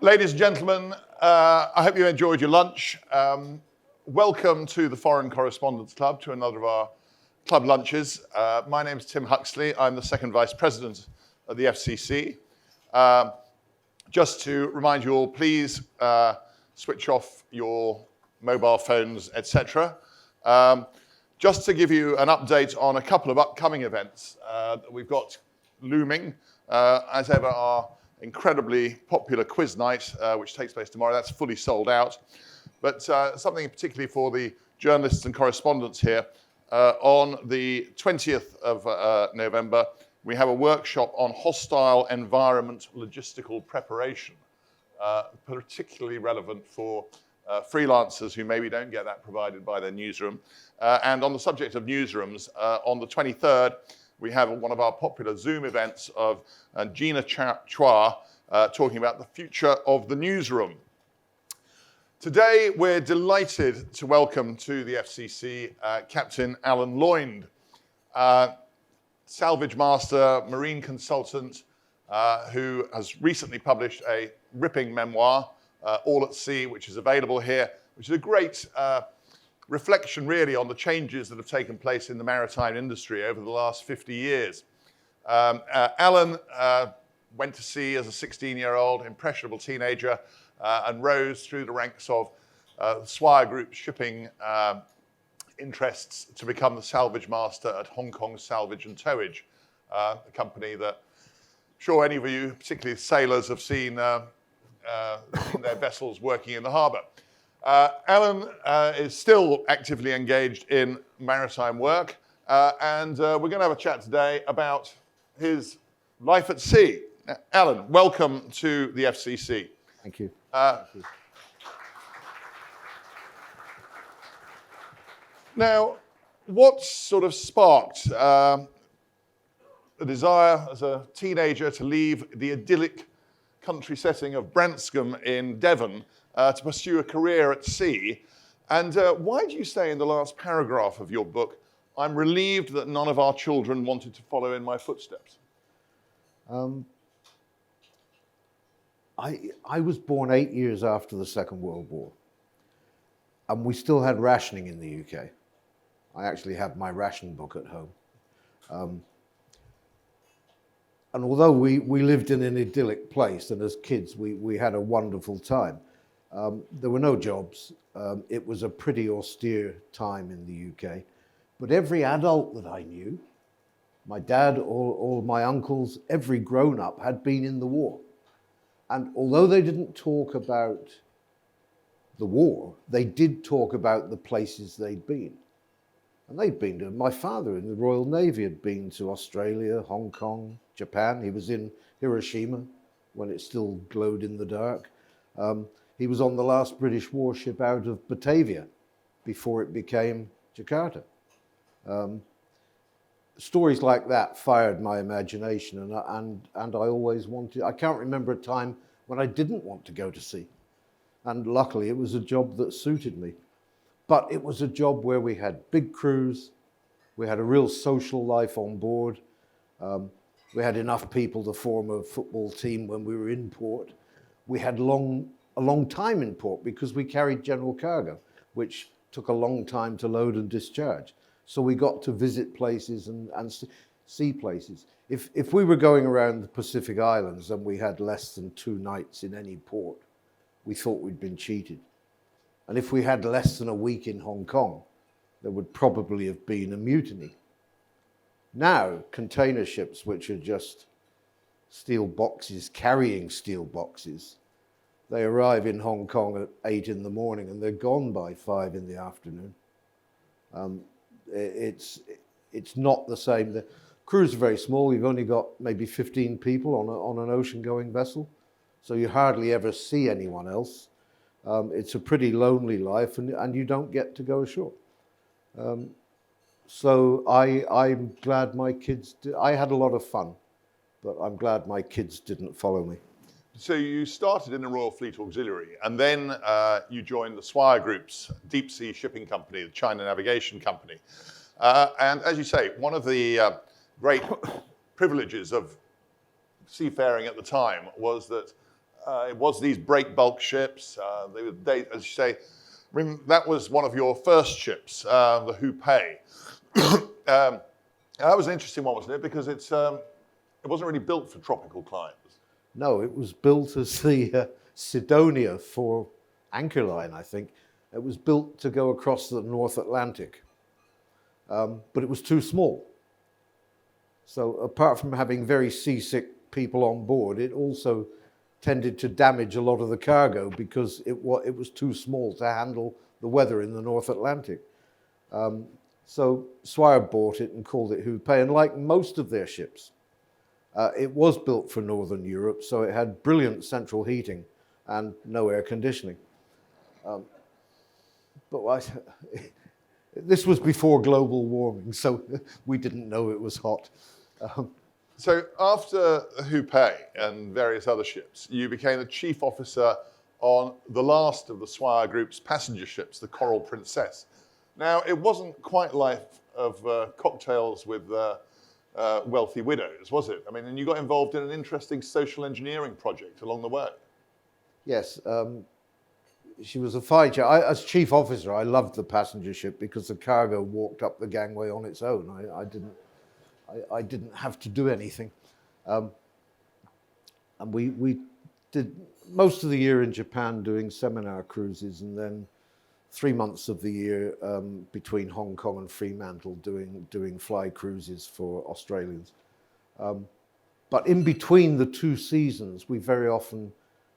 Ladies and gentlemen, I hope you enjoyed your lunch. Welcome to the Foreign Correspondents Club, to another of our club lunches. My name is Tim Huxley. I'm the second vice president of the FCC. Just to remind you all, please switch off your mobile phones, etc. Just to give you an update on a couple of upcoming events that we've got looming. As ever, our incredibly popular quiz night, which takes place tomorrow. That's fully sold out. But something particularly for the journalists and correspondents here, on the 20th of November, we have a workshop on hostile environment logistical preparation, particularly relevant for freelancers who maybe don't get that provided by their newsroom. And on the subject of newsrooms, on the 23rd, we have one of our popular Zoom events of Gina Chua talking about the future of the newsroom. Today, we're delighted to welcome to the FCC Captain Alan Loynd, Salvage Master, marine consultant, who has recently published a ripping memoir, All at Sea, which is available here, which is a great reflection really on the changes that have taken place in the maritime industry over the last 50 years. Alan went to sea as a 16-year-old, impressionable teenager, and rose through the ranks of Swire Group's shipping interests to become the Salvage Master at Hong Kong Salvage and Towage, a company that I'm sure any of you, particularly sailors, have seen their vessels working in the harbour. Alan is still actively engaged in maritime work, and we're going to have a chat today about his life at sea. Alan, welcome to the FCC. Thank you. Now, what sort of sparked the desire as a teenager to leave the idyllic country setting of Branscombe in Devon to pursue a career at sea? And why do you say in the last paragraph of your book, "I'm relieved that none of our children wanted to follow in my footsteps"? I was born 8 years after the Second World War, and we still had rationing in the UK. I actually have my ration book at home. And although we lived in an idyllic place, and as kids we had a wonderful time, there were no jobs. It was a pretty austere time in the UK. But every adult that I knew, my dad, all my uncles, every grown-up had been in the war. And although they didn't talk about the war, they did talk about the places they'd been. And they'd been to, my father in the Royal Navy had been to Australia, Hong Kong, Japan. He was in Hiroshima when it still glowed in the dark. He was on the last British warship out of Batavia before it became Jakarta. Stories like that fired my imagination, and I always wanted. I can't remember a time when I didn't want to go to sea, and luckily it was a job that suited me. But it was a job where we had big crews, we had a real social life on board, we had enough people to form a football team when we were in port. We had a long time in port because we carried general cargo, which took a long time to load and discharge. So we got to visit places and see places. If we were going around the Pacific Islands and we had less than 2 nights in any port, we thought we'd been cheated. And if we had less than a week in Hong Kong, there would probably have been a mutiny. Now, container ships, which are just steel boxes carrying steel boxes, they arrive in Hong Kong at 8 in the morning and they're gone by 5 in the afternoon. It's not the same. The crews are very small. You've only got maybe 15 people on an ocean-going vessel, so you hardly ever see anyone else. It's a pretty lonely life, and you don't get to go ashore. So I'm glad my kids did. I had a lot of fun, but I'm glad my kids didn't follow me. So you started in the Royal Fleet Auxiliary, and then you joined the Swire Group's deep sea shipping company, the China Navigation Company. And as you say, one of the great privileges of seafaring at the time was that It was these break bulk ships. As you say, that was one of your first ships, the Hupei. That was an interesting one, wasn't it? Because it wasn't really built for tropical climes. No, it was built as the Sidonia for Anchor Line, I think. It was built to go across the North Atlantic, but it was too small. So apart from having very seasick people on board, it also tended to damage a lot of the cargo because it was too small to handle the weather in the North Atlantic. So Swire bought it and called it Hupei, and like most of their ships, it was built for Northern Europe, so it had brilliant central heating and no air conditioning. This was before global warming, so we didn't know it was hot. So after Hupei and various other ships, you became the chief officer on the last of the Swire Group's passenger ships, the Coral Princess. Now, it wasn't quite life of cocktails with wealthy widows, was it? I mean, and you got involved in an interesting social engineering project along the way. Yes, she was a fine chap. As chief officer, I loved the passenger ship because the cargo walked up the gangway on its own. I didn't have to do anything. And we did most of the year in Japan doing seminar cruises, and then 3 months of the year between Hong Kong and Fremantle doing fly cruises for Australians. But in between the two seasons, we very often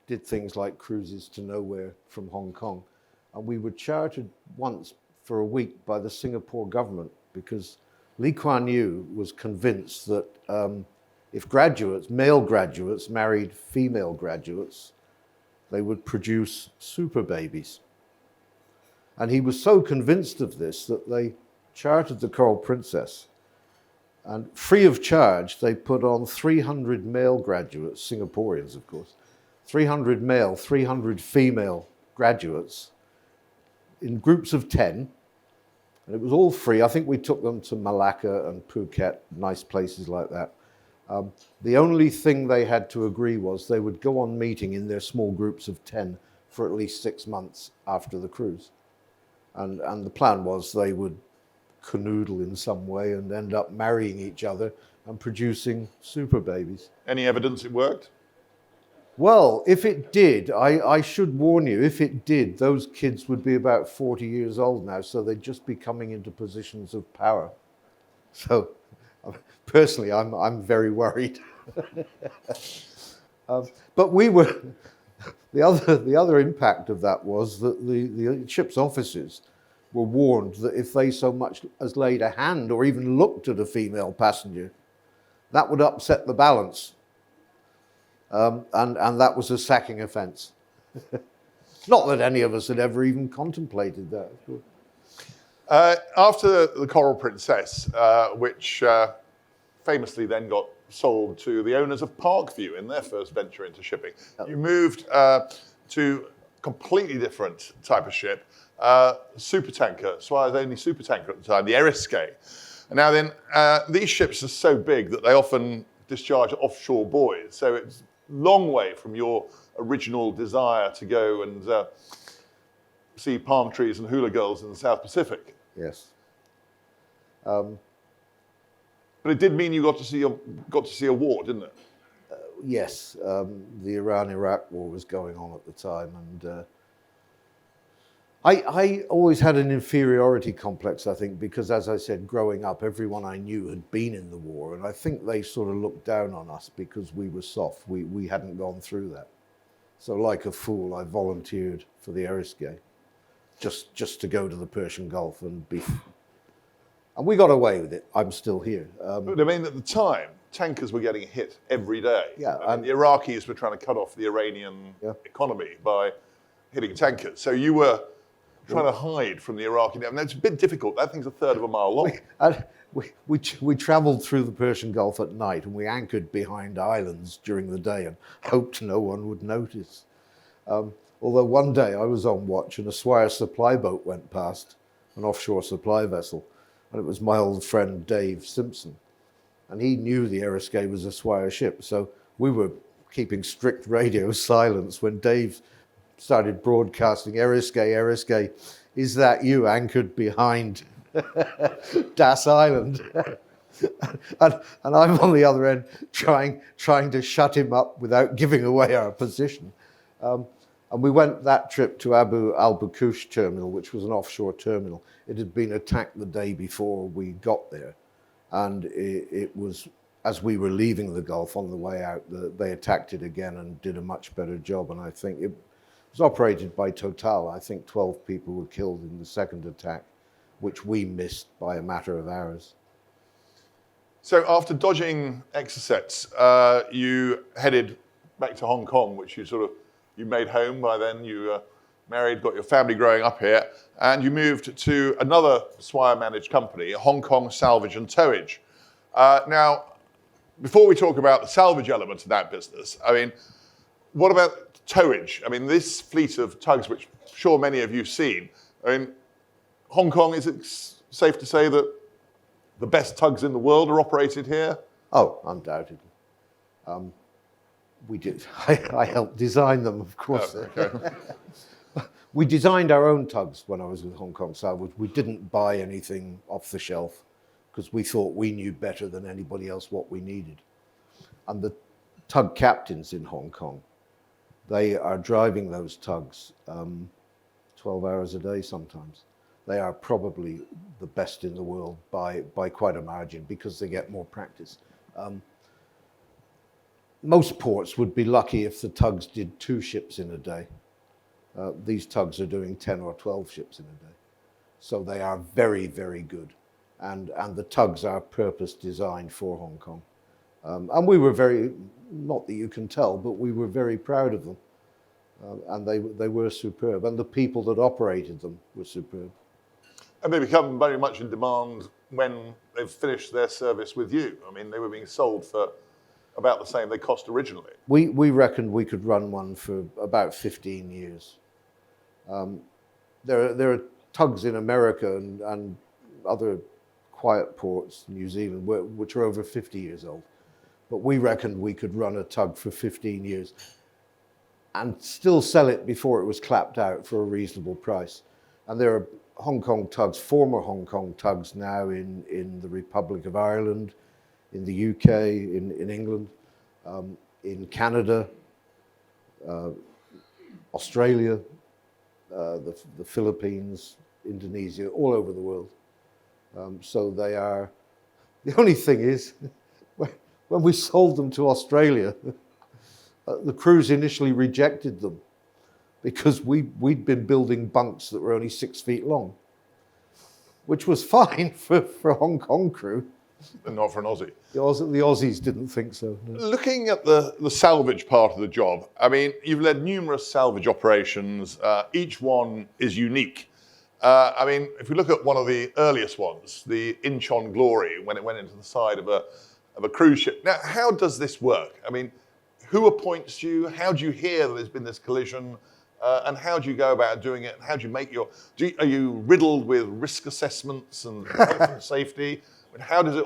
did things like cruises to nowhere from Hong Kong. And we were chartered once for a week by the Singapore government because Lee Kuan Yew was convinced that if male graduates married female graduates, they would produce super babies. And he was so convinced of this that they chartered the Coral Princess, and free of charge, they put on 300 male graduates, Singaporeans, of course, 300 male, 300 female graduates in groups of 10. And it was all free. I think we took them to Malacca and Phuket, nice places like that. The only thing they had to agree was they would go on meeting in their small groups of 10 for at least 6 months after the cruise. And the plan was they would canoodle in some way and end up marrying each other and producing super babies. Any evidence it worked? Well, if it did, I should warn you, if it did, those kids would be about 40 years old now, so they'd just be coming into positions of power. So, personally, I'm very worried. But we were, the other impact of that was that the ship's officers were warned that if they so much as laid a hand or even looked at a female passenger, that would upset the balance. And that was a sacking offence. Not that any of us had ever even contemplated that. After the Coral Princess, which famously then got sold to the owners of Parkview in their first venture into shipping, you moved to a completely different type of ship, supertanker, Swire's only supertanker at the time, the Eriskay. And now then, these ships are so big that they often discharge offshore buoys. So it's long way from your original desire to go and see palm trees and hula girls in the South Pacific. Yes. But it did mean you got to see a war, didn't it? Yes. The Iran-Iraq war was going on at the time, and I always had an inferiority complex, I think, because, as I said, growing up, everyone I knew had been in the war, and I think they sort of looked down on us because we were soft. We hadn't gone through that. So like a fool, I volunteered for the Eriskay, just to go to the Persian Gulf and be... And we got away with it. I'm still here. But I mean, at the time, tankers were getting hit every day. Yeah, and the Iraqis were trying to cut off the Iranian economy by hitting tankers. So you were trying to hide from the Iraqi. I mean, it's a bit difficult. That thing's a third of a mile long. We travelled through the Persian Gulf at night, and we anchored behind islands during the day and hoped no one would notice. Although one day I was on watch and a Swire supply boat went past, an offshore supply vessel, and it was my old friend Dave Simpson. And he knew the Eriskay was a Swire ship, so we were keeping strict radio silence when Dave started broadcasting, Eriskay, is that you anchored behind Das Island? and I'm on the other end trying to shut him up without giving away our position. And we went that trip to Abu al-Bakush terminal, which was an offshore terminal. It had been attacked the day before we got there. And it was, as we were leaving the Gulf on the way out, they attacked it again and did a much better job. And I think it was operated by Total. I think 12 people were killed in the second attack, which we missed by a matter of hours. So after dodging Exocets, you headed back to Hong Kong, which you made home by then. You married, got your family growing up here, and you moved to another Swire-managed company, Hong Kong Salvage and Towage. Now, before we talk about the salvage element of that business, I mean, what about Towage? I mean, this fleet of tugs, which I'm sure many of you've seen, I mean, Hong Kong, is it safe to say that the best tugs in the world are operated here? Oh, undoubtedly. We did. I helped design them, of course. Oh, okay. We designed our own tugs when I was with Hong Kong Salvage. We didn't buy anything off the shelf because we thought we knew better than anybody else what we needed. And the tug captains in Hong Kong, they are driving those tugs 12 hours a day sometimes. They are probably the best in the world by quite a margin because they get more practice. Most ports would be lucky if the tugs did 2 ships in a day. These tugs are doing 10 or 12 ships in a day. So they are very, very good. And the tugs are purpose designed for Hong Kong. And we were very, not that you can tell, but we were very proud of them. And they were superb. And the people that operated them were superb. And they become very much in demand when they've finished their service with you. I mean, they were being sold for about the same they cost originally. We reckoned we could run one for about 15 years. There are tugs in America and other quiet ports, New Zealand, which are over 50 years old. But we reckoned we could run a tug for 15 years and still sell it before it was clapped out for a reasonable price. And there are Hong Kong tugs, former Hong Kong tugs now in the Republic of Ireland, in the UK, in England, in Canada, Australia, the Philippines, Indonesia, all over the world. So they are, the only thing is, when we sold them to Australia, the crews initially rejected them because we'd been building bunks that were only 6 feet long, which was fine for a Hong Kong crew. And not for an Aussie. The Aussies didn't think so. No. Looking at the salvage part of the job, I mean, you've led numerous salvage operations. Each one is unique. I mean, if we look at one of the earliest ones, the Incheon Glory, when it went into the side of a cruise ship. Now, how does this work? I mean, who appoints you? How do you hear that there's been this collision? And how do you go about doing it? How do you make are you riddled with risk assessments and health and safety? I mean, how does it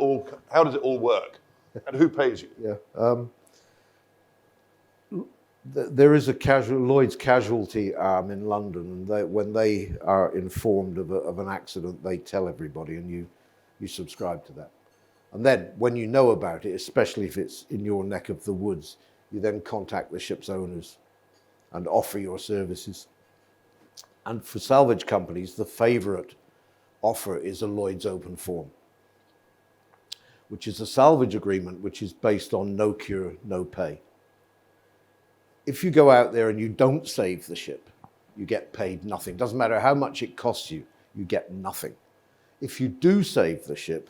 all work? And who pays you? Yeah. There is a Lloyd's casualty arm in London, and when they are informed of an accident, they tell everybody, and you subscribe to that. And then when you know about it, especially if it's in your neck of the woods, you then contact the ship's owners and offer your services. And for salvage companies, the favourite offer is a Lloyd's open form, which is a salvage agreement which is based on no cure, no pay. If you go out there and you don't save the ship, you get paid nothing. Doesn't matter how much it costs you, you get nothing. If you do save the ship,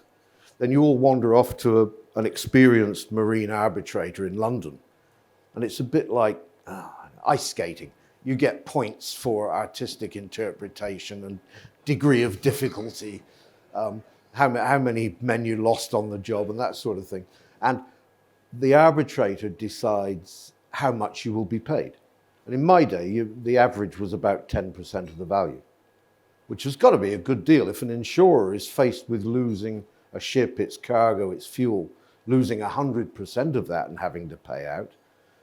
then you all wander off to an experienced marine arbitrator in London. And it's a bit like ice skating. You get points for artistic interpretation and degree of difficulty, how many men you lost on the job and that sort of thing. And the arbitrator decides how much you will be paid. And in my day, the average was about 10% of the value, which has got to be a good deal. If an insurer is faced with losing a ship, its cargo, its fuel, losing 100% of that and having to pay out,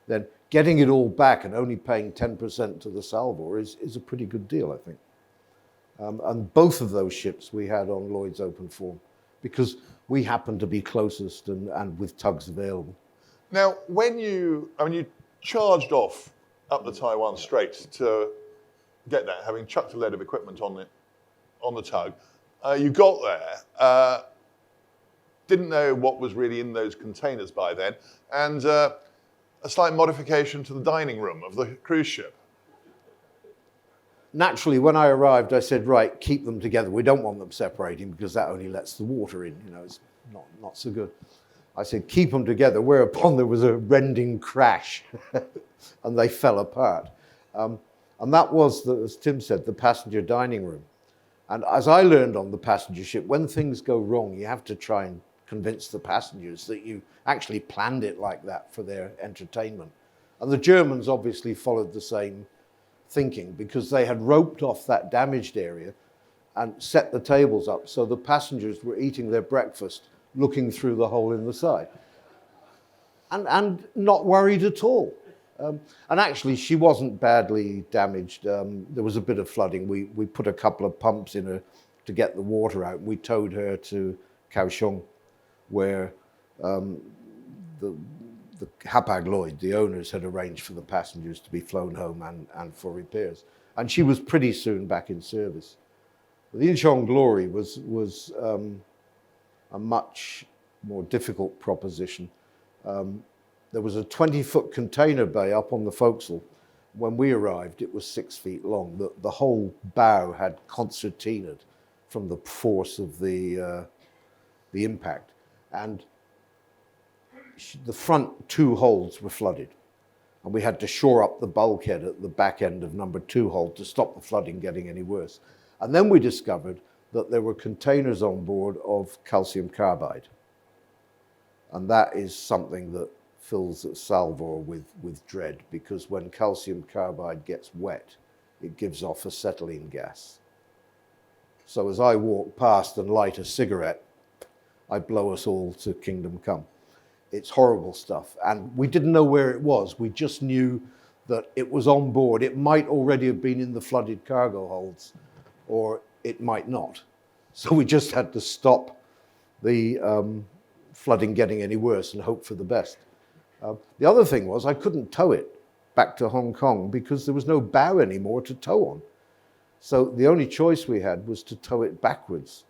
then getting it all back and only paying 10% to the salvor is a pretty good deal, I think. And both of those ships we had on Lloyd's open form because we happened to be closest and with tugs available. Now, when you charged off up the Taiwan Strait to get there, having chucked a load of equipment on the tug, you got there, didn't know what was really in those containers by then, and a slight modification to the dining room of the cruise ship. Naturally, when I arrived, I said, right, keep them together. We don't want them separating because that only lets the water in. It's not so good. I said, keep them together, whereupon there was a rending crash and they fell apart. And that was, as Tim said, the passenger dining room. And as I learned on the passenger ship, when things go wrong, you have to try and convince the passengers that you actually planned it like that for their entertainment. And the Germans obviously followed the same thinking because they had roped off that damaged area and set the tables up so the passengers were eating their breakfast looking through the hole in the side and not worried at all. And actually she wasn't badly damaged. There was a bit of flooding. We put a couple of pumps in her to get the water out. We towed her to Kaohsiung where the Hapag-Lloyd, the owners, had arranged for the passengers to be flown home and for repairs. And she was pretty soon back in service. The Incheon Glory was a much more difficult proposition. There was a 20-foot container bay up on the forecastle. When we arrived, it was 6 feet long. The whole bow had concertinaed from the force of the impact. And the front two holds were flooded. And we had to shore up the bulkhead at the back end of number 2 hold to stop the flooding getting any worse. And then we discovered that there were containers on board of calcium carbide. And that is something that fills the salvor with dread, because when calcium carbide gets wet, it gives off acetylene gas. So as I walk past and light a cigarette, I blow us all to kingdom come. It's horrible stuff. And we didn't know where it was. We just knew that it was on board. It might already have been in the flooded cargo holds, or it might not. So we just had to stop the flooding getting any worse and hope for the best. The other thing was I couldn't tow it back to Hong Kong because there was no bow anymore to tow on. So the only choice we had was to tow it backwards,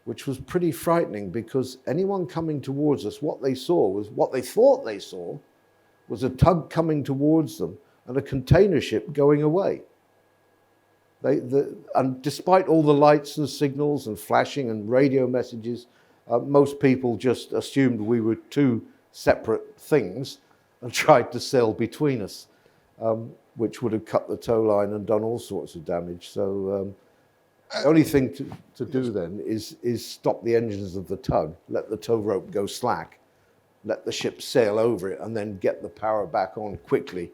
which was pretty frightening because anyone coming towards us, what they thought they saw was a tug coming towards them and a container ship going away. And despite all the lights and signals and flashing and radio messages, most people just assumed we were two separate things and tried to sail between us, which would have cut the tow line and done all sorts of damage. So the only thing to do then is stop the engines of the tug, let the tow rope go slack, let the ship sail over it, and then get the power back on quickly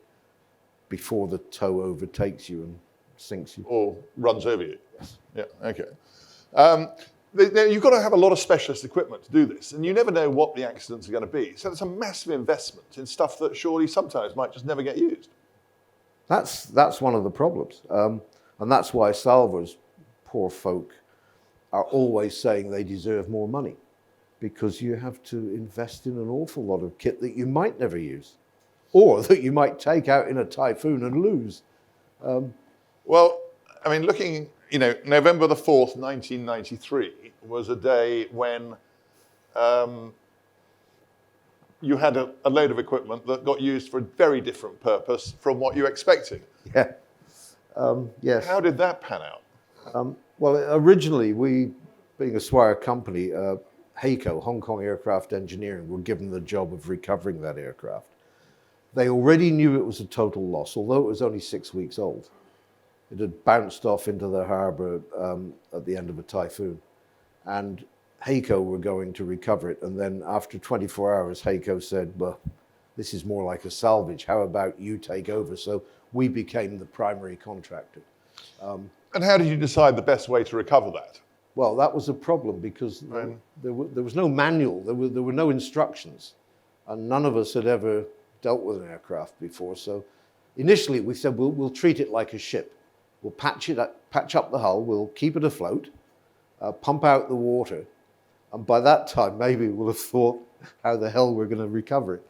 before the tow overtakes you and sinks you. Or runs over you. Yes. Yeah, okay. You've got to have a lot of specialist equipment to do this, and you never know what the accidents are going to be. So it's a massive investment in stuff that surely sometimes might just never get used. That's one of the problems. And that's why salvors, poor folk, are always saying they deserve more money, because you have to invest in an awful lot of kit that you might never use, or that you might take out in a typhoon and lose. Well, I mean, looking, November the 4th, 1993 was a day when you had a load of equipment that got used for a very different purpose from what you expected. Yeah. Yes. How did that pan out? Well, originally, we, being a Swire company, HAECO, Hong Kong Aircraft Engineering, were given the job of recovering that aircraft. They already knew it was a total loss, although it was only 6 weeks old. It had bounced off into the harbour at the end of a typhoon. And HAECO were going to recover it. And then after 24 hours, HAECO said, well, this is more like a salvage. How about you take over? So we became the primary contractor. And how did you decide the best way to recover that? Well, that was a problem because there was no manual. There were no instructions. And none of us had ever dealt with an aircraft before. So initially we said we'll treat it like a ship. We'll patch up the hull, we'll keep it afloat, pump out the water, and by that time maybe we'll have thought how the hell we're going to recover it,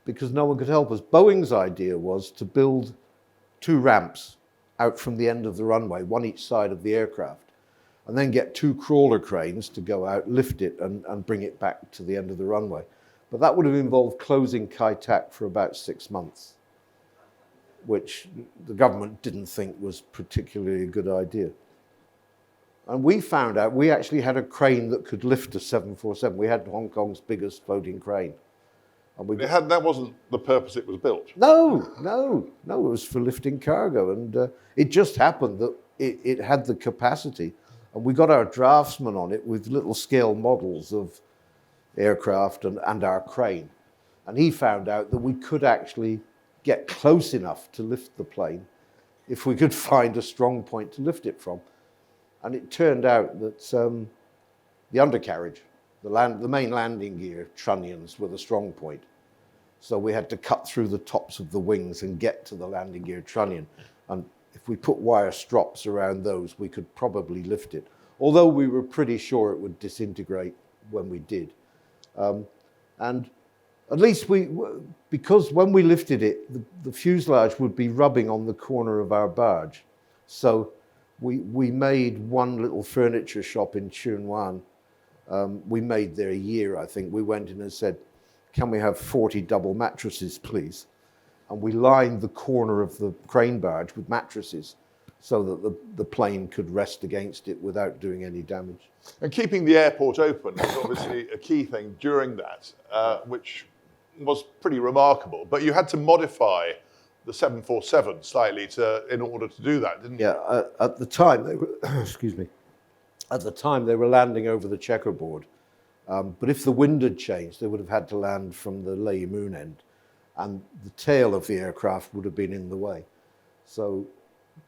because no one could help us. Boeing's idea was to build 2 ramps out from the end of the runway, one each side of the aircraft, and then get 2 crawler cranes to go out, lift it, and bring it back to the end of the runway. But that would have involved closing Kai Tak for about 6 months, which the government didn't think was particularly a good idea. And we found out we actually had a crane that could lift a 747. We had Hong Kong's biggest floating crane. And that wasn't the purpose it was built. No, it was for lifting cargo. And it just happened that it had the capacity. And we got our draftsman on it with little scale models of aircraft and our crane. And he found out that we could actually get close enough to lift the plane if we could find a strong point to lift it from. And it turned out that the undercarriage, the main landing gear trunnions were the strong point. So we had to cut through the tops of the wings and get to the landing gear trunnion. And if we put wire strops around those, we could probably lift it. Although we were pretty sure it would disintegrate when we did. And at least because when we lifted it, the fuselage would be rubbing on the corner of our barge. So we made one little furniture shop in Chuen Wan. We made there a year, I think. We went in and said, can we have 40 double mattresses, please? And we lined the corner of the crane barge with mattresses so that the plane could rest against it without doing any damage. And keeping the airport open was obviously a key thing during that, which was pretty remarkable. But you had to modify the 747 slightly in order to do that, didn't you? Yeah, at the time, they were, excuse me, at the time they were landing over the checkerboard. But if the wind had changed, they would have had to land from the Lei Moon end, and the tail of the aircraft would have been in the way. So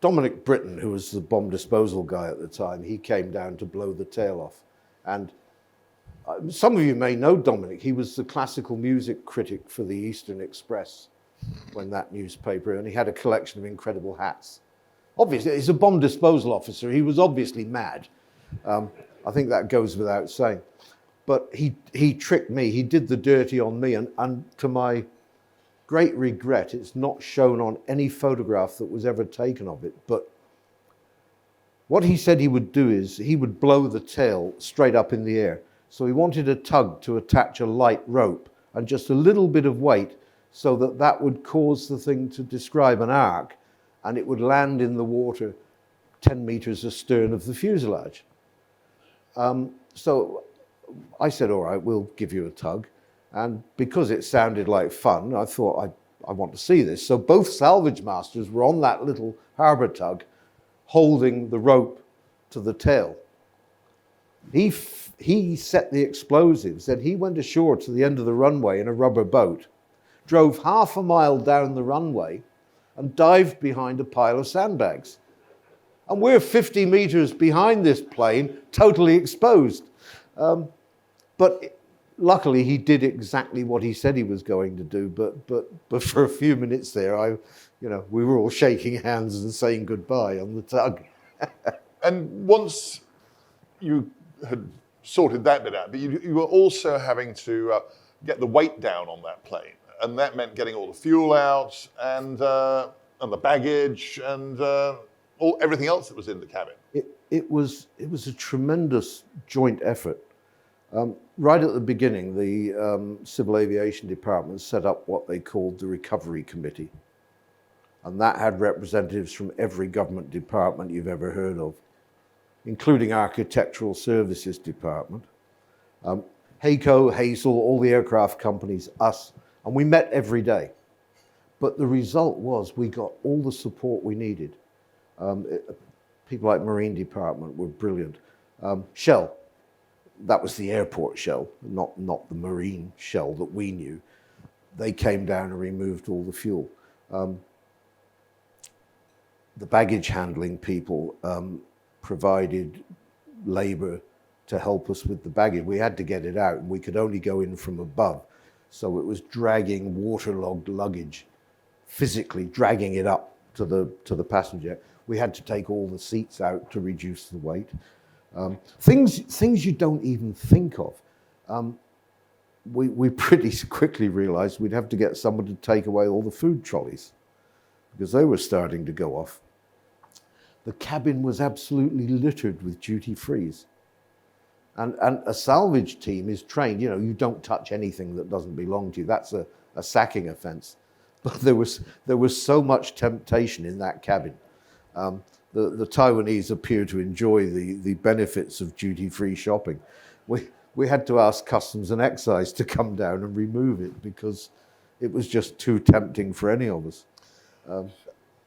Dominic Britton, who was the bomb disposal guy at the time, he came down to blow the tail off. And some of you may know Dominic. He was the classical music critic for the Eastern Express when that newspaper, and he had a collection of incredible hats. Obviously, he's a bomb disposal officer. He was obviously mad. I think that goes without saying. But he tricked me. He did the dirty on me, and to my great regret, it's not shown on any photograph that was ever taken of it. But what he said he would do is he would blow the tail straight up in the air. So he wanted a tug to attach a light rope and just a little bit of weight so that would cause the thing to describe an arc, and it would land in the water 10 meters astern of the fuselage. So I said, all right, we'll give you a tug. And because it sounded like fun, I thought, I want to see this. So both Salvage Masters were on that little harbour tug, holding the rope to the tail. He set the explosives, then he went ashore to the end of the runway in a rubber boat, drove half a mile down the runway, and dived behind a pile of sandbags. And we're 50 meters behind this plane, totally exposed. But luckily, he did exactly what he said he was going to do. But for a few minutes there, we were all shaking hands and saying goodbye on the tug. And once you had sorted that bit out, but you were also having to get the weight down on that plane, and that meant getting all the fuel out and the baggage and everything else that was in the cabin. It was a tremendous joint effort. Right at the beginning, the Civil Aviation Department set up what they called the Recovery Committee. And that had representatives from every government department you've ever heard of, including Architectural Services Department, HAECO, Hazel, all the aircraft companies, us, and we met every day. But the result was we got all the support we needed. People like Marine Department were brilliant. Shell, that was the airport Shell, not the Marine Shell that we knew. They came down and removed all the fuel. The baggage handling people provided labour to help us with the baggage. We had to get it out, and we could only go in from above. So it was dragging waterlogged luggage, physically dragging it up to the passenger. We had to take all the seats out to reduce the weight. Things you don't even think of. We pretty quickly realized we'd have to get someone to take away all the food trolleys because they were starting to go off. The cabin was absolutely littered with duty-frees. And a salvage team is trained, you don't touch anything that doesn't belong to you. That's a sacking offense. But there was so much temptation in that cabin. The Taiwanese appear to enjoy the benefits of duty-free shopping. We had to ask Customs and Excise to come down and remove it because it was just too tempting for any of us.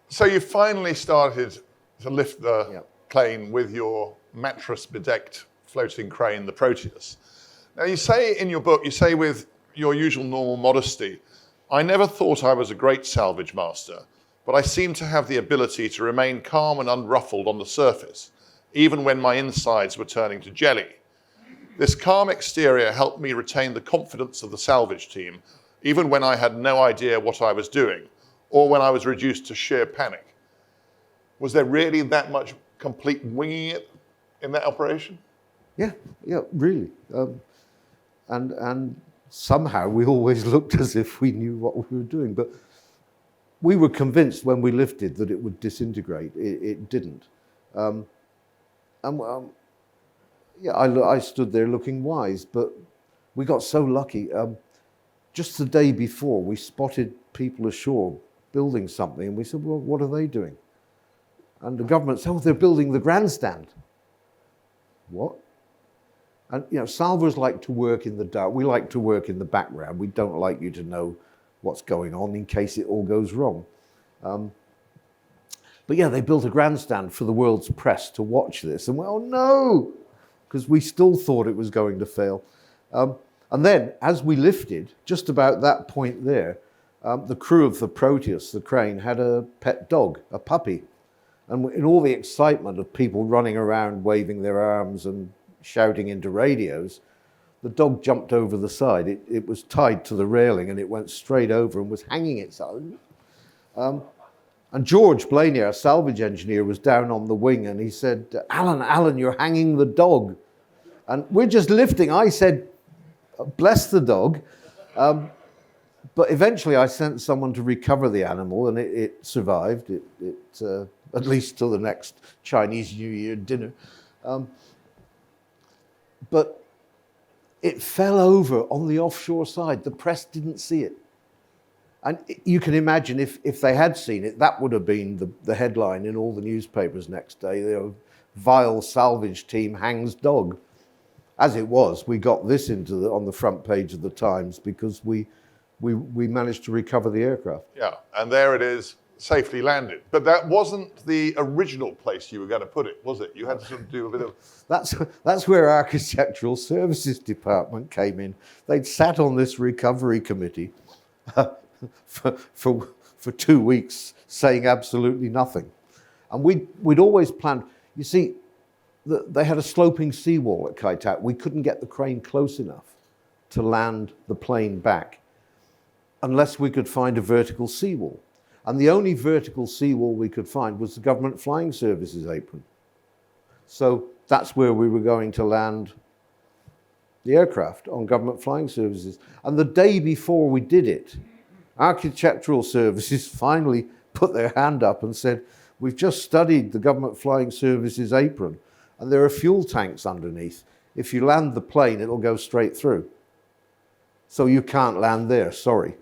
So you finally started to lift the plane with your mattress-bedecked floating crane, the Proteus. Now you say in your book, you say with your usual normal modesty, I never thought I was a great salvage master, but I seem to have the ability to remain calm and unruffled on the surface, even when my insides were turning to jelly. This calm exterior helped me retain the confidence of the salvage team, even when I had no idea what I was doing, or when I was reduced to sheer panic. Was there really that much complete winging it in that operation? Yeah, really. And somehow we always looked as if we knew what we were doing. But we were convinced when we lifted that it would disintegrate. It didn't. I stood there looking wise, but we got so lucky. Just the day before, we spotted people ashore building something, and we said, well, what are they doing? And the government said, oh, they're building the grandstand. What? And, salvors like to work in the dark. We like to work in the background. We don't like you to know what's going on in case it all goes wrong. But they built a grandstand for the world's press to watch this. And well, no, because we still thought it was going to fail. And then, as we lifted, just about that point there, the crew of the Proteus, the crane, had a pet dog, a puppy. And in all the excitement of people running around, waving their arms and shouting into radios, the dog jumped over the side. It was tied to the railing and it went straight over and was hanging itself. And George Blaney, our salvage engineer, was down on the wing and he said, Alan, you're hanging the dog. And we're just lifting. I said, bless the dog. But eventually I sent someone to recover the animal and it survived, at least till the next Chinese New Year dinner. But it fell over on the offshore side. The press didn't see it. And you can imagine if they had seen it, that would have been the headline in all the newspapers next day. Vile salvage team hangs dog. As it was, we got this on the front page of the Times because we managed to recover the aircraft. Yeah, and there it is, safely landed. But that wasn't the original place you were going to put it, was it? You had to sort of do a bit of... That's where Architectural Services Department came in. They'd sat on this recovery committee for 2 weeks saying absolutely nothing. And we'd always planned... You see, they had a sloping seawall at Capt. We couldn't get the crane close enough to land the plane back unless we could find a vertical seawall. And the only vertical seawall we could find was the Government Flying Services apron. So that's where we were going to land the aircraft, on Government Flying Services. And the day before we did it, Architectural Services finally put their hand up and said, we've just studied the Government Flying Services apron, and there are fuel tanks underneath. If you land the plane, it'll go straight through. So you can't land there, sorry.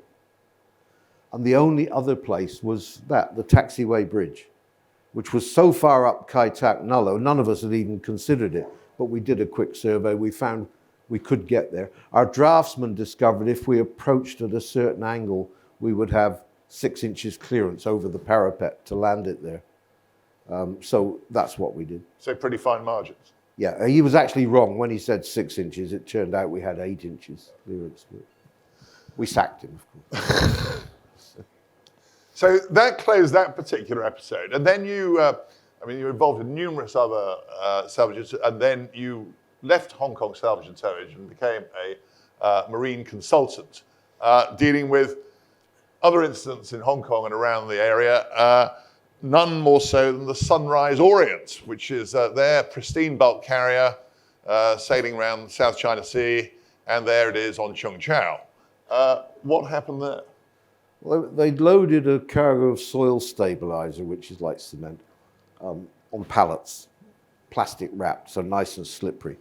And the only other place was the taxiway bridge, which was so far up Capt. Nullo, none of us had even considered it, but we did a quick survey. We found we could get there. Our draftsman discovered if we approached at a certain angle, we would have 6 inches clearance over the parapet to land it there. So that's what we did. So pretty fine margins. Yeah, he was actually wrong. When he said 6 inches, it turned out we had 8 inches clearance. We sacked him, of course. So that closed that particular episode. And then you were involved in numerous other salvages, and then you left Hong Kong Salvage and Towage and became a marine consultant. dealing with other incidents in Hong Kong and around the area, none more so than the Sunrise Orient, which is their pristine bulk carrier sailing around the South China Sea, and there it is on Cheung Chau. What happened there? Well, they'd loaded a cargo of soil stabilizer, which is like cement, on pallets, plastic wrapped, so nice and slippery,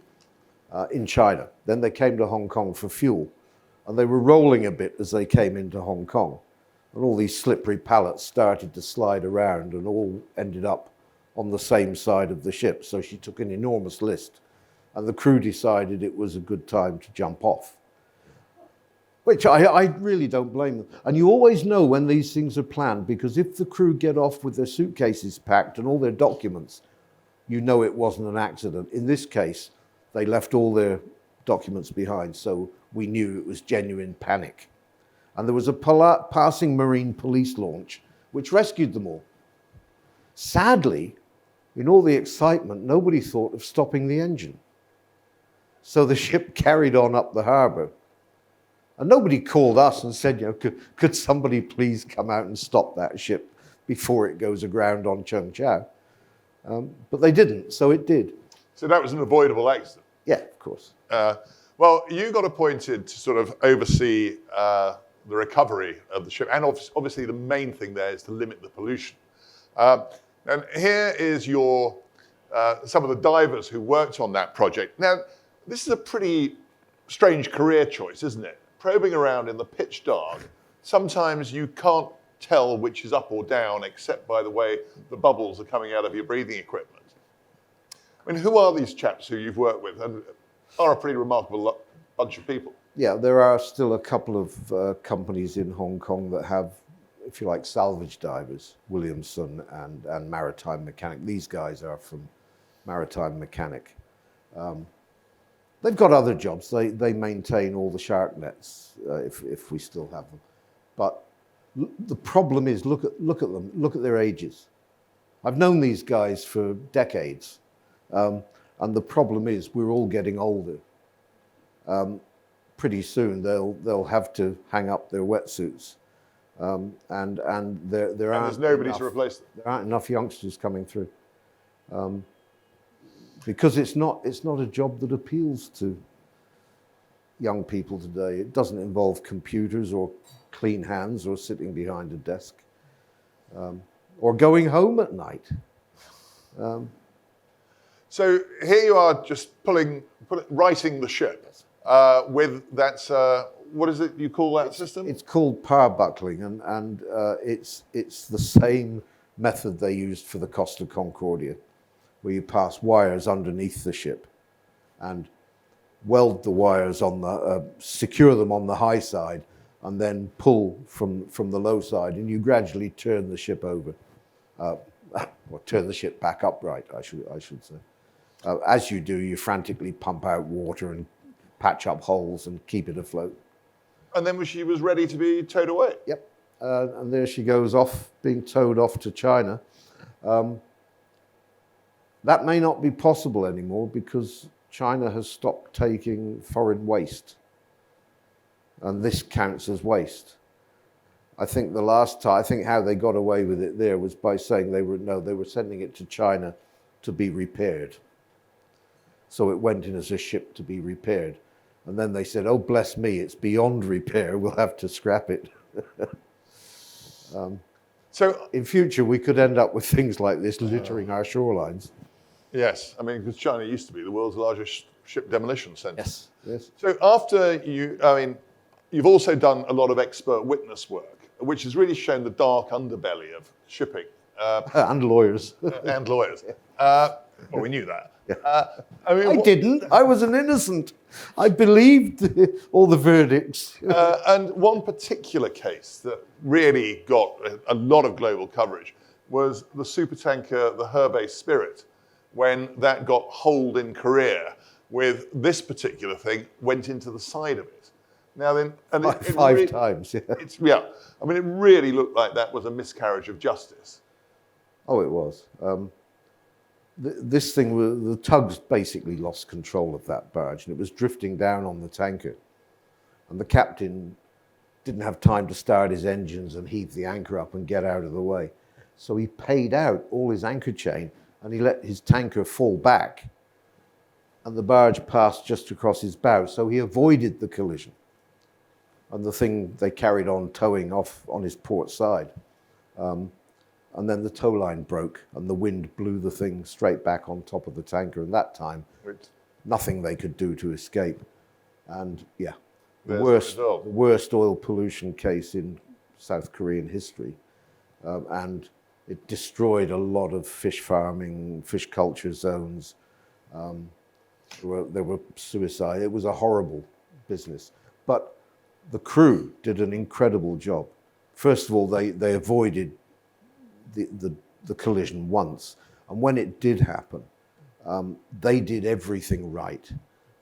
in China. Then they came to Hong Kong for fuel, and they were rolling a bit as they came into Hong Kong. And all these slippery pallets started to slide around and all ended up on the same side of the ship. So she took an enormous list, and the crew decided it was a good time to jump off. Which I really don't blame them. And you always know when these things are planned, because if the crew get off with their suitcases packed and all their documents, you know it wasn't an accident. In this case, they left all their documents behind, so we knew it was genuine panic. And there was a passing Marine police launch, which rescued them all. Sadly, in all the excitement, nobody thought of stopping the engine. So the ship carried on up the harbour. And nobody called us and said, could somebody please come out and stop that ship before it goes aground on Cheung Chau? But they didn't, so it did. So that was an avoidable accident? Yeah, of course. Well, you got appointed to sort of oversee the recovery of the ship. And obviously the main thing there is to limit the pollution. And here is your some of the divers who worked on that project. Now, this is a pretty strange career choice, isn't it? Probing around in the pitch dark, sometimes you can't tell which is up or down except by the way the bubbles are coming out of your breathing equipment. I mean, who are these chaps who you've worked with, and are a pretty remarkable bunch of people? Yeah, there are still a couple of companies in Hong Kong that have, if you like, salvage divers, Williamson and Maritime Mechanic. These guys are from Maritime Mechanic. They've got other jobs. They maintain all the shark nets, if we still have them. But the problem is, look at them, look at their ages. I've known these guys for decades, and the problem is we're all getting older. Pretty soon they'll have to hang up their wetsuits, and there aren't there's nobody to replace them. There aren't enough youngsters coming through. Because it's not a job that appeals to young people today. It doesn't involve computers or clean hands or sitting behind a desk or going home at night. So here you are just righting the ship with that, what is it you call that system? It's called power buckling, and it's the same method they used for the Costa Concordia, where you pass wires underneath the ship and weld the wires on the, secure them on the high side, and then pull from the low side, and you gradually turn the ship over, or turn the ship back upright, I should say. As you do, you frantically pump out water and patch up holes and keep it afloat. And then she was ready to be towed away? Yep, and there she goes off, being towed off to China. That may not be possible anymore because China has stopped taking foreign waste. And this counts as waste. I think the last time, I think how they got away with it there was by saying they were sending it to China to be repaired. So it went in as a ship to be repaired. And then they said, oh, bless me, it's beyond repair, we'll have to scrap it. So in future, we could end up with things like this littering our shorelines. Yes, I mean, because China used to be the world's largest ship demolition centre. Yes, yes. So after you've also done a lot of expert witness work, which has really shown the dark underbelly of shipping. And lawyers. And lawyers. Well, we knew that. Yeah. I didn't. I was an innocent. I believed all the verdicts. And one particular case that really got a lot of global coverage was the supertanker, the Herbe Spirit, when that got holed in Korea with this particular thing went into the side of it. Now then, and five times, yeah. Yeah, I mean, it really looked like that was a miscarriage of justice. Oh, it was. This thing, the tugs basically lost control of that barge, and it was drifting down on the tanker. And the captain didn't have time to start his engines and heave the anchor up and get out of the way. So he paid out all his anchor chain and he let his tanker fall back, and the barge passed just across his bow. So he avoided the collision. And the thing, they carried on towing off on his port side. And then the tow line broke and the wind blew the thing straight back on top of the tanker. And that time, nothing they could do to escape. And yeah, the worst oil pollution case in South Korean history. And it destroyed a lot of fish farming, fish culture zones. There were suicide. It was a horrible business. But the crew did an incredible job. First of all, they avoided the collision once. And when it did happen, they did everything right.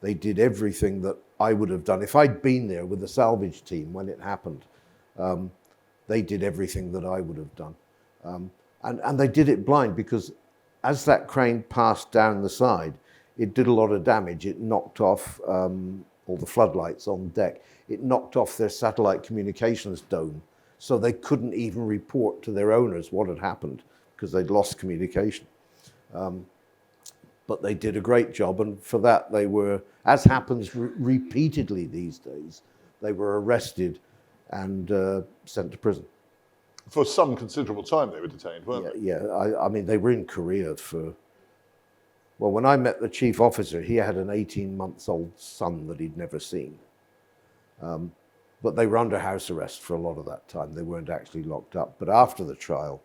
They did everything that I would have done. If I'd been there with the salvage team when it happened, they did everything that I would have done. And they did it blind, because as that crane passed down the side, it did a lot of damage. It knocked off all the floodlights on deck. It knocked off their satellite communications dome. So they couldn't even report to their owners what had happened, because they'd lost communication. But they did a great job, and for that they were, as happens repeatedly these days, they were arrested and sent to prison. For some considerable time they were detained, weren't they? Yeah, I mean, they were in Korea for, well, when I met the chief officer, he had an 18-month-old son that he'd never seen. But they were under house arrest for a lot of that time. They weren't actually locked up. But after the trial,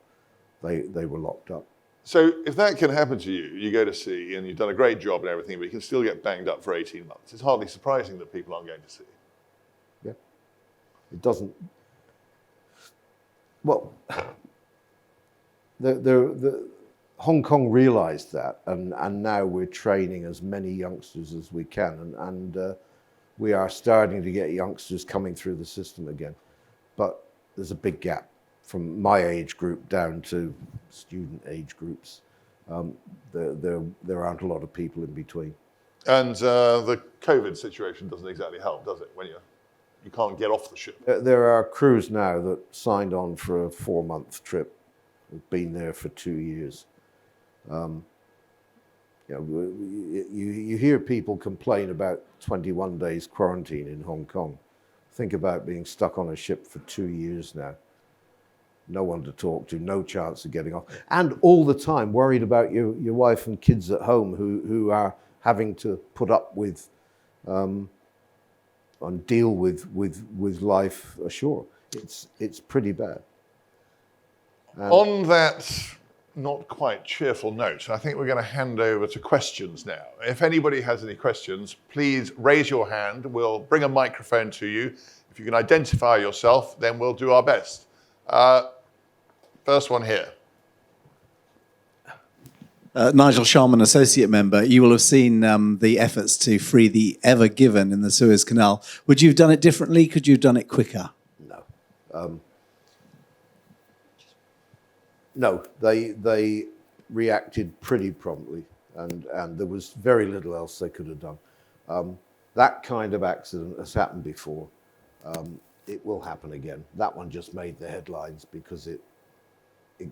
they were locked up. So if that can happen to you, you go to sea and you've done a great job and everything, but you can still get banged up for 18 months. It's hardly surprising that people aren't going to sea. Yeah. It doesn't. Well, the Hong Kong realized that, and now we're training as many youngsters as we can, and we are starting to get youngsters coming through the system again. But there's a big gap from my age group down to student age groups. There aren't a lot of people in between. And the COVID situation doesn't exactly help, does it, when you can't get off the ship? There are crews now that signed on for a 4-month trip, have been there for 2 years. You hear people complain about 21 days quarantine in Hong Kong. Think about being stuck on a ship for 2 years now. No one to talk to, no chance of getting off. And all the time worried about your wife and kids at home who are having to put up with and deal with life ashore. It's pretty bad. On that not quite cheerful note, I think we're going to hand over to questions now. If anybody has any questions, please raise your hand. We'll bring a microphone to you. If you can identify yourself, then we'll do our best. First one here. Nigel Sharman, associate member. You will have seen the efforts to free the Ever Given in the Suez Canal. Would you have done it differently? Could you have done it quicker? No. No, they reacted pretty promptly, and there was very little else they could have done. That kind of accident has happened before. It will happen again. That one just made the headlines because it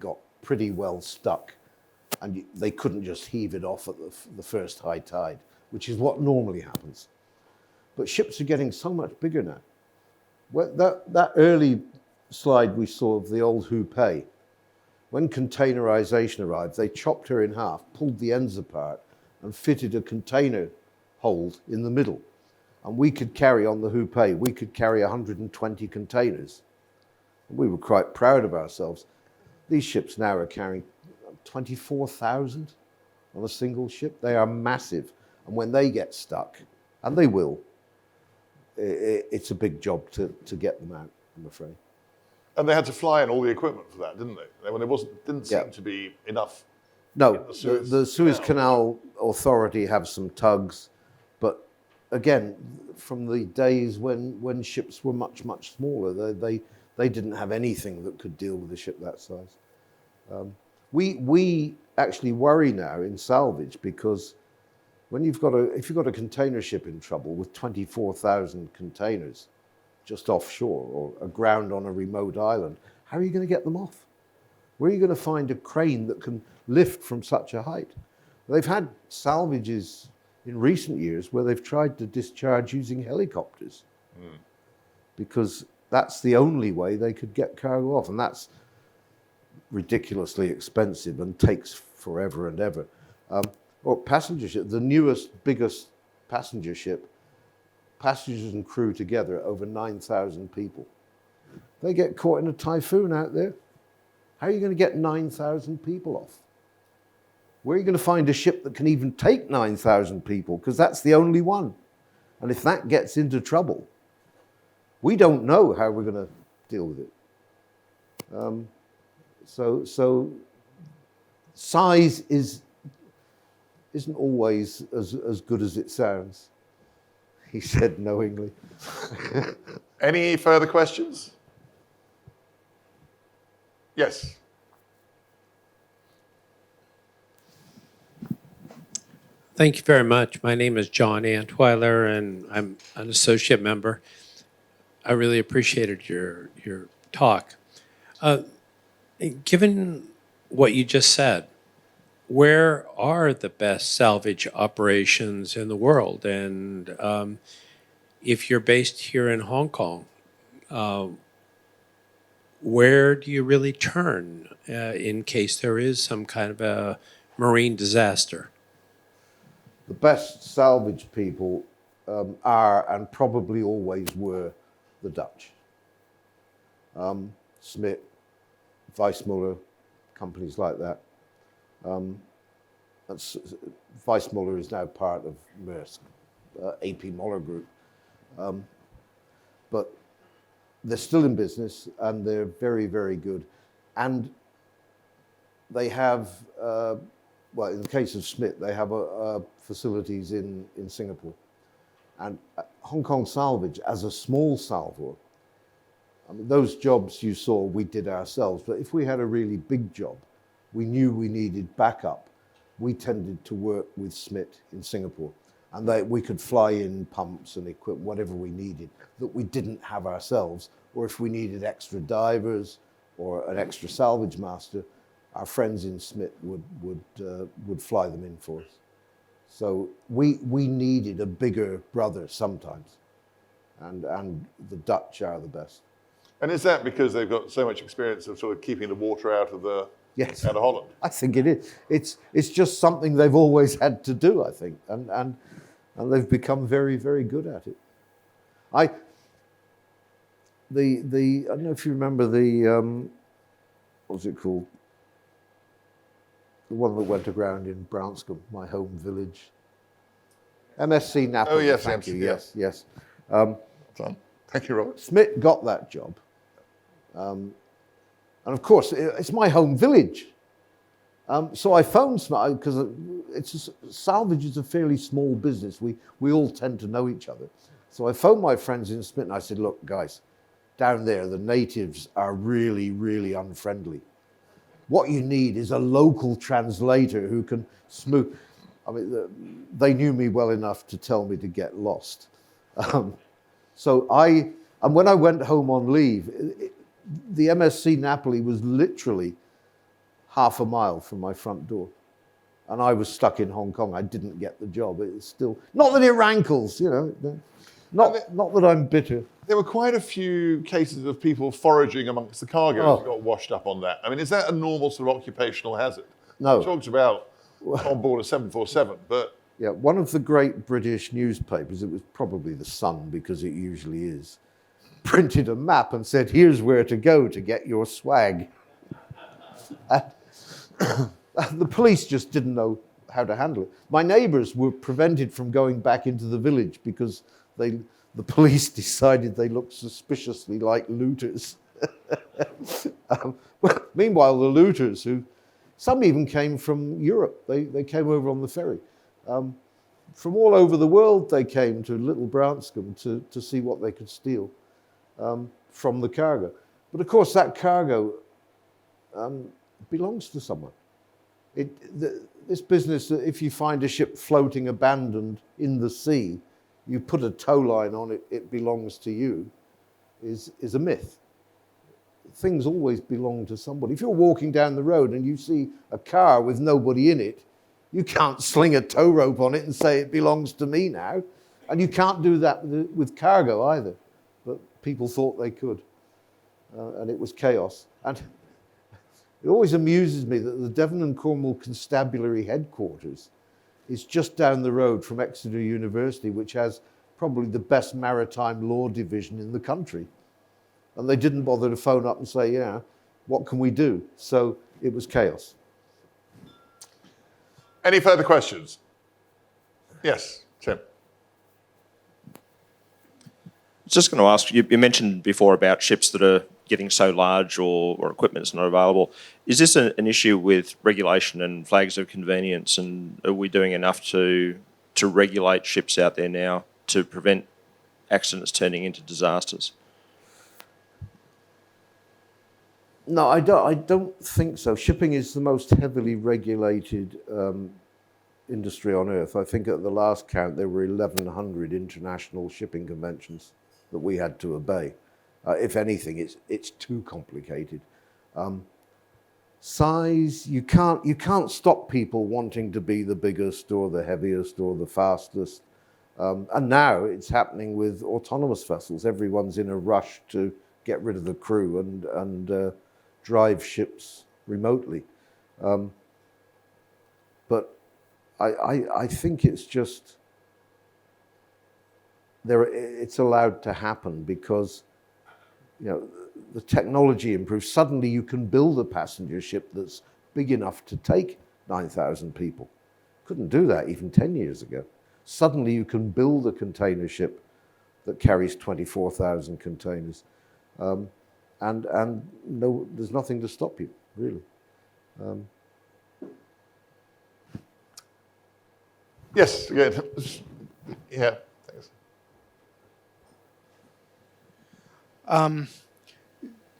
got pretty well stuck, and they couldn't just heave it off at the first high tide, which is what normally happens. But ships are getting so much bigger now. Well, that early slide we saw of the old Hupei, when containerization arrived, they chopped her in half, pulled the ends apart, and fitted a container hold in the middle. And we could carry on the Hupei, we could carry 120 containers. We were quite proud of ourselves. These ships now are carrying 24,000 on a single ship. They are massive. And when they get stuck, and they will, it's a big job to get them out, I'm afraid. And they had to fly in all the equipment for that, didn't they? When there didn't seem to be enough. No, the Suez Canal Authority have some tugs, but again, from the days when ships were much, much smaller, they didn't have anything that could deal with a ship that size. We actually worry now in salvage, because when if you've got a container ship in trouble with 24,000 containers, just offshore or aground on a remote island, how are you going to get them off? Where are you going to find a crane that can lift from such a height? They've had salvages in recent years where they've tried to discharge using helicopters because that's the only way they could get cargo off, and that's ridiculously expensive and takes forever and ever. Or passenger ship, the newest, biggest passenger ship, passengers and crew together, over 9,000 people. They get caught in a typhoon out there. How are you going to get 9,000 people off? Where are you going to find a ship that can even take 9,000 people? Because that's the only one. And if that gets into trouble, we don't know how we're going to deal with it. So size isn't always as good as it sounds, he said knowingly. Any further questions? Yes. Thank you very much. My name is John Antweiler, and I'm an associate member. I really appreciated your talk. Given what you just said, where are the best salvage operations in the world? And if you're based here in Hong Kong, where do you really turn in case there is some kind of a marine disaster? The best salvage people are, and probably always were, the Dutch. Smit, Weissmuller, companies like that. Weissmuller is now part of Maersk, AP Moller Group. But they're still in business and they're very, very good. And they have, well, in the case of Smit, they have facilities in Singapore. And Hong Kong Salvage, as a small salvor, I mean, those jobs you saw, we did ourselves. But if we had a really big job, we knew we needed backup. We tended to work with Smit in Singapore. And we could fly in pumps and equipment, whatever we needed, that we didn't have ourselves. Or if we needed extra divers or an extra salvage master, our friends in Smit would fly them in for us. So we needed a bigger brother sometimes. And the Dutch are the best. And is that because they've got so much experience of sort of keeping the water out of Yes, out of Holland? I think it is. It's just something they've always had to do, I think, and they've become very, very good at it. I don't know if you remember the what was it called? The one that went aground in Branscombe, my home village. MSC Napa. Oh yes, thank you. yes. Yes. Done. Thank you, Robert. Smit got that job. And of course, it's my home village. So I phoned Smit, because salvage is a fairly small business. We all tend to know each other. So I phoned my friends in Smit and I said, look, guys, down there, the natives are really, really unfriendly. What you need is a local translator who can smooth. I mean, they knew me well enough to tell me to get lost. And when I went home on leave, the MSC Napoli was literally half a mile from my front door. And I was stuck in Hong Kong. I didn't get the job. It's still, not that it rankles, you know, not that I'm bitter. There were quite a few cases of people foraging amongst the cargo who got washed up on that. I mean, is that a normal sort of occupational hazard? No. It talks about on board a 747, but... Yeah, one of the great British newspapers, it was probably The Sun, because it usually is, printed a map and said, here's where to go to get your swag. The police just didn't know how to handle it. My neighbours were prevented from going back into the village because the police decided they looked suspiciously like looters. Meanwhile, the looters, some even came from Europe. They came over on the ferry. From all over the world, they came to Little Branscombe to see what they could steal from the cargo. But of course, that cargo belongs to someone. This business, if you find a ship floating abandoned in the sea, you put a tow line on it, it belongs to you. is a myth. Things always belong to somebody. If you're walking down the road and you see a car with nobody in it, you can't sling a tow rope on it and say it belongs to me now. And you can't do that with cargo either. But people thought they could. And it was chaos. And it always amuses me that the Devon and Cornwall Constabulary headquarters is just down the road from Exeter University, which has probably the best maritime law division in the country. And they didn't bother to phone up and say, yeah, what can we do? So it was chaos. Any further questions? Yes, Tim. I was just going to ask, you mentioned before about ships that are getting so large or equipment is not available. Is this an issue with regulation and flags of convenience, and are we doing enough to regulate ships out there now to prevent accidents turning into disasters? No, I don't think so. Shipping is the most heavily regulated industry on earth. I think at the last count there were 1,100 international shipping conventions that we had to obey. If anything, it's too complicated. Size, you can't stop people wanting to be the biggest or the heaviest or the fastest. And now it's happening with autonomous vessels. Everyone's in a rush to get rid of the crew and drive ships remotely. But I think it's just it's allowed to happen because the technology improves. Suddenly you can build a passenger ship that's big enough to take 9,000 people. Couldn't do that even 10 years ago. Suddenly you can build a container ship that carries 24,000 containers. And no, there's nothing to stop you, really. Yes, again. Yeah, thanks.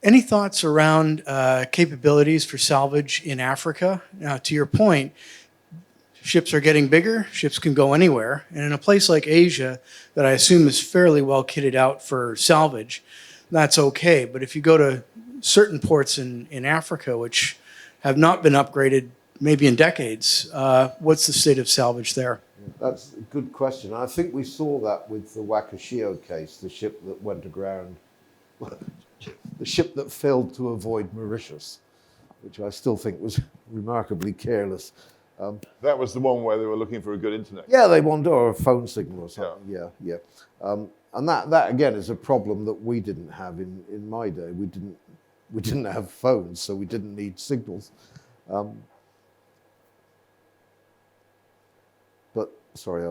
Any thoughts around capabilities for salvage in Africa? Now, to your point, ships are getting bigger, ships can go anywhere, and in a place like Asia, that I assume is fairly well kitted out for salvage, that's okay. But if you go to certain ports in Africa, which have not been upgraded maybe in decades, what's the state of salvage there? That's a good question. I think we saw that with the Wakashio case, the ship that went aground, the ship that failed to avoid Mauritius, which I still think was remarkably careless. That was the one where they were looking for a good internet. Yeah, they wanted or a phone signal or something. Yeah. And that again is a problem that we didn't have in my day. We didn't have phones, so we didn't need signals. But sorry,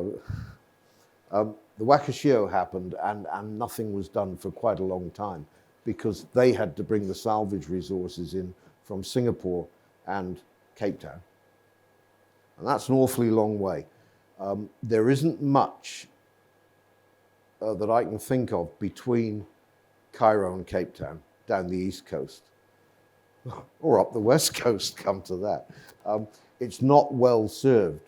the Wakashio happened, and nothing was done for quite a long time because they had to bring the salvage resources in from Singapore and Cape Town, and that's an awfully long way. There isn't much that I can think of between Cairo and Cape Town down the east coast, or up the west coast, come to that. It's not well served.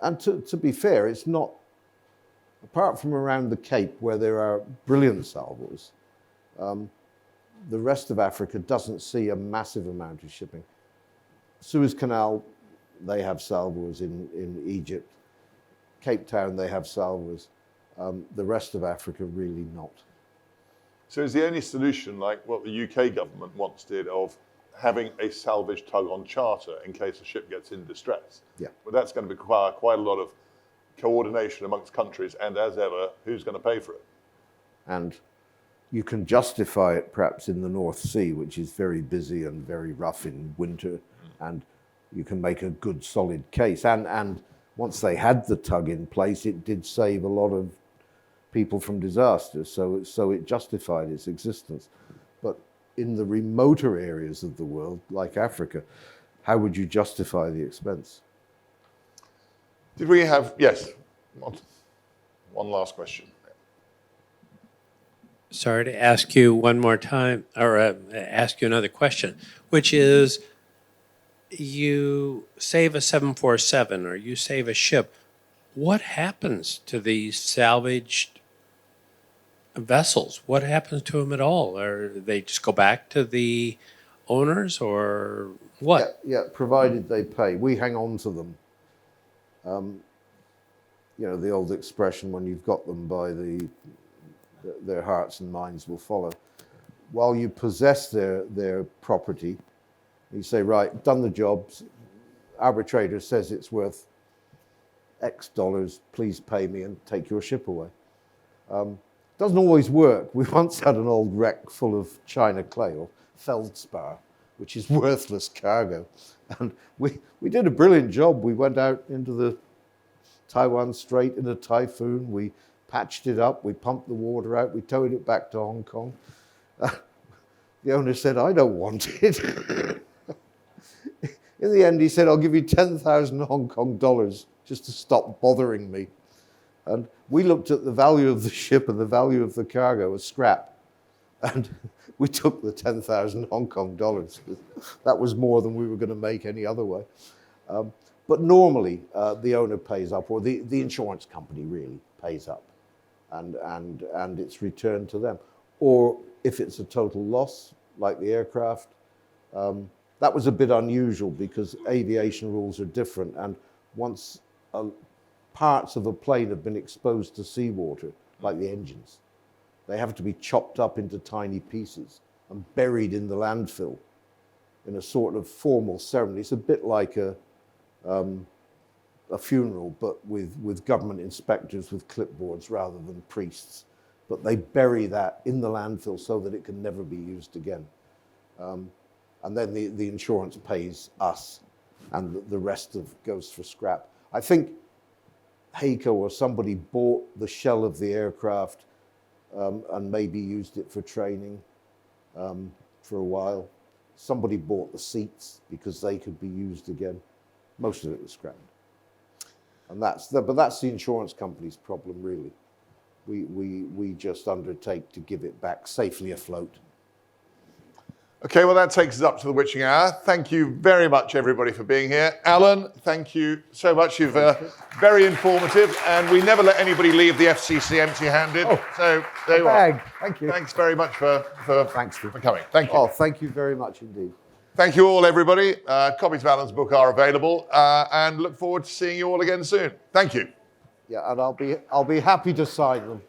And to be fair, it's not, apart from around the Cape where there are brilliant salvors, the rest of Africa doesn't see a massive amount of shipping. Suez Canal, they have salvors in Egypt. Cape Town, they have salvors. The rest of Africa, really not. So is the only solution like what the UK government once did of having a salvage tug on charter in case a ship gets in distress? Yeah. But that's going to require quite a lot of coordination amongst countries, and as ever, who's going to pay for it? And you can justify it perhaps in the North Sea, which is very busy and very rough in winter, and you can make a good solid case. And once they had the tug in place, it did save a lot of people from disasters, so it justified its existence. But in the remoter areas of the world, like Africa, how would you justify the expense? Did we have, yes, one last question. Sorry to ask you one more time, or ask you another question, which is, you save a 747 or you save a ship, what happens to these salvaged vessels? What happens to them at all? Or they just go back to the owners, or what? Yeah, provided they pay. We hang on to them. You know, the old expression, when you've got them by their hearts and minds will follow. While you possess their property, you say, right, done the jobs, arbitrator says it's worth X dollars, please pay me and take your ship away. Doesn't always work. We once had an old wreck full of china clay, or feldspar, which is worthless cargo. And we did a brilliant job. We went out into the Taiwan Strait in a typhoon. We patched it up. We pumped the water out. We towed it back to Hong Kong. The owner said, I don't want it. In the end, he said, I'll give you 10,000 Hong Kong dollars just to stop bothering me. And we looked at the value of the ship and the value of the cargo as scrap. And we took the 10,000 Hong Kong dollars. That was more than we were going to make any other way. But normally, the owner pays up, or the insurance company really pays up, and it's returned to them. Or if it's a total loss, like the aircraft, that was a bit unusual because aviation rules are different. And once parts of a plane have been exposed to seawater, like the engines, they have to be chopped up into tiny pieces and buried in the landfill in a sort of formal ceremony. It's a bit like a funeral, but with government inspectors with clipboards rather than priests. But they bury that in the landfill so that it can never be used again. And then the insurance pays us, and the rest goes for scrap. I think Heiko or somebody bought the shell of the aircraft and maybe used it for training for a while. Somebody bought the seats because they could be used again. Most of it was scrapped. And but that's the insurance company's problem, really. We just undertake to give it back safely afloat. Okay, well, that takes us up to the witching hour. Thank you very much, everybody, for being here. Alan, thank you so much. You've very informative, and we never let anybody leave the FCC empty-handed. Oh, so there you are. Thank you. Thanks very much for coming. Thank you. Oh, thank you very much indeed. Thank you all, everybody. Copies of Alan's book are available, and look forward to seeing you all again soon. Thank you. Yeah, and I'll be happy to sign them.